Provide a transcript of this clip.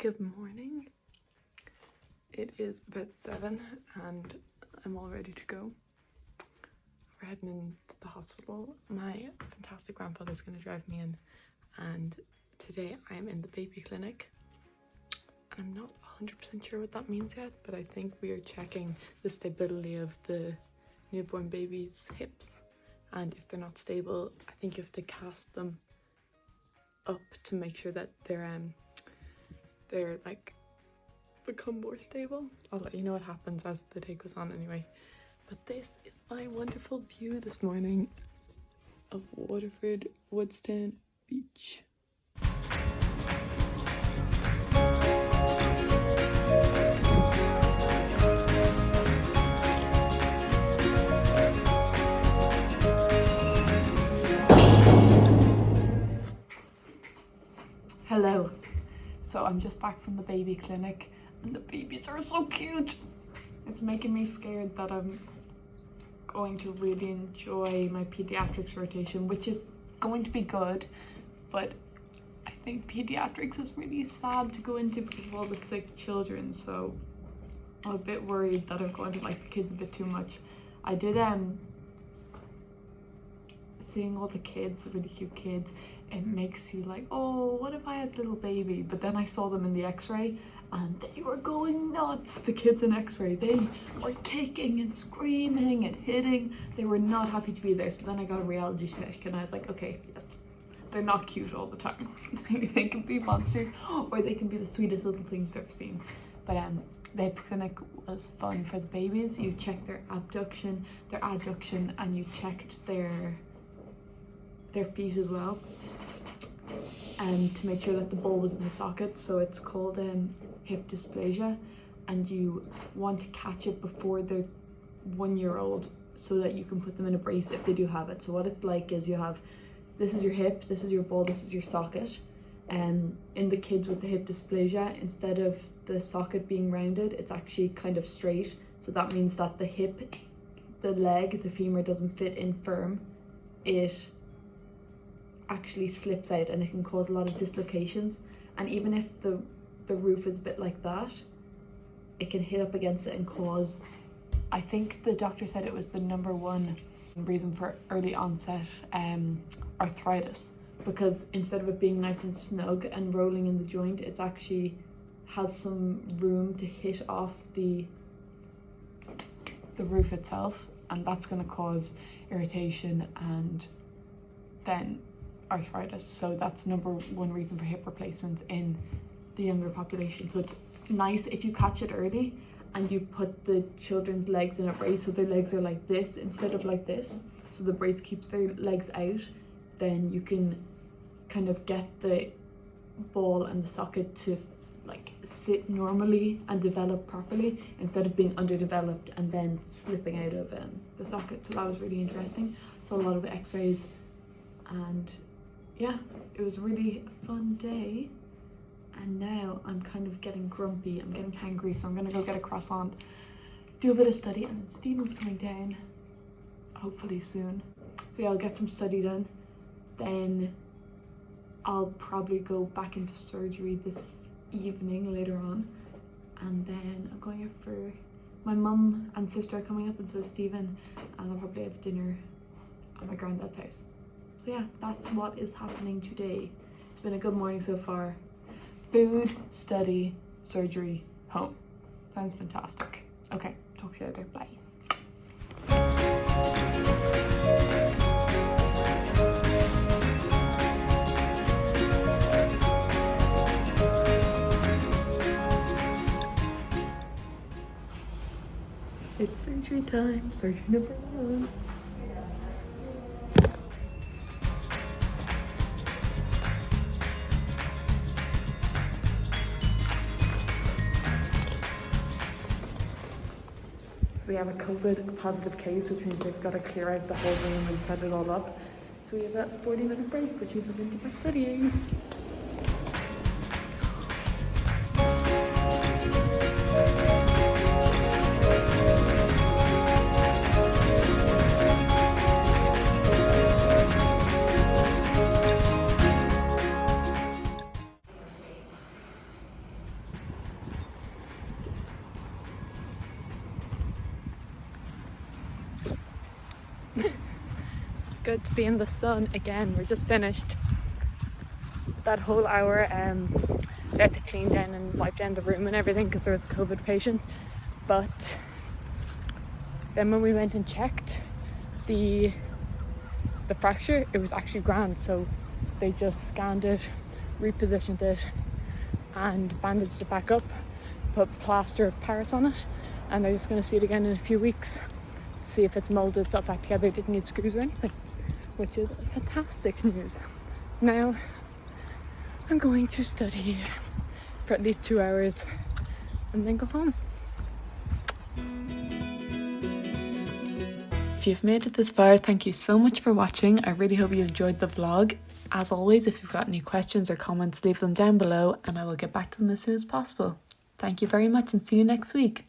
Good morning. It is about 7 and I'm all ready to go. We're heading into the hospital. My fantastic grandfather's going to drive me in, and today I am in the baby clinic. And I'm not 100% sure what that means yet, but I think we are checking the stability of the newborn baby's hips, and if they're not stable, I think you have to cast them up to make sure that they're like become more stable. I'll let you know what happens as the day goes on anyway. But this is my wonderful view this morning of Waterford Woodstown Beach. Hello. So I'm just back from the baby clinic and the babies are so cute. It's making me scared that I'm going to really enjoy my pediatrics rotation, which is going to be good, but I think pediatrics is really sad to go into because of all the sick children, so I'm a bit worried that I'm going to like the kids a bit too much. I did seeing all the kids, the really cute kids, it makes you like, oh, what if I had a little baby? But then I saw them in the x-ray and they were going nuts. The kids in x-ray, they were kicking and screaming and hitting. They were not happy to be there. So then I got a reality check and I was like, okay, yes, they're not cute all the time. They can be monsters or they can be the sweetest little things I've ever seen. But the clinic was fun for the babies. You checked their abduction, their adduction, and you checked their feet as well, and to make sure that the ball was in the socket. So it's called hip dysplasia, and you want to catch it before they're 1 year old so that you can put them in a brace if they do have it. So what it's like is you have, this is your hip, this is your ball, this is your socket, and in the kids with the hip dysplasia, instead of the socket being rounded, it's actually kind of straight. So that means that the hip, the leg, the femur doesn't fit in firm. It actually slips out and it can cause a lot of dislocations, and even if the roof is a bit like that, it can hit up against it and cause, I think the doctor said it was the #1 reason for early onset arthritis, because instead of it being nice and snug and rolling in the joint, it's actually has some room to hit off the roof itself, and that's going to cause irritation and then arthritis. So that's #1 reason for hip replacements in the younger population. So it's nice if you catch it early and you put the children's legs in a brace so their legs are like this instead of like this, so the brace keeps their legs out, then you can kind of get the ball and the socket to like sit normally and develop properly instead of being underdeveloped and then slipping out of the socket. So that was really interesting. So a lot of x-rays, and yeah, it was really a fun day. And now I'm kind of getting grumpy, I'm getting hangry, so I'm gonna go get a croissant, do a bit of study, and then Stephen's coming down hopefully soon. So yeah, I'll get some study done, then I'll probably go back into surgery this evening later on, and then I'm going out for, my mum and sister are coming up and so is Stephen, and I'll probably have dinner at my granddad's house. So yeah, that's what is happening today. It's been a good morning so far. Food, study, surgery, home. Sounds fantastic. Okay, talk to you later. Bye. It's surgery time, surgery #1. We have a COVID positive case, which means they've got to clear out the whole room and set it all up. So we have a 40-minute break, which means I'm going to do my studying. Good to be in the sun again. We're just finished that whole hour. They had to clean down and wipe down the room and everything because there was a COVID patient. But then when we went and checked the fracture, it was actually grand. So they just scanned it, repositioned it and bandaged it back up, put plaster of Paris on it, and they're just going to see it again in a few weeks to see if it's moulded itself back together. It didn't need screws or anything, which is fantastic news. Now I'm going to study for at least 2 hours and then go home. If you've made it this far, thank you so much for watching. I really hope you enjoyed the vlog. As always, if you've got any questions or comments, leave them down below and I will get back to them as soon as possible. Thank you very much and see you next week.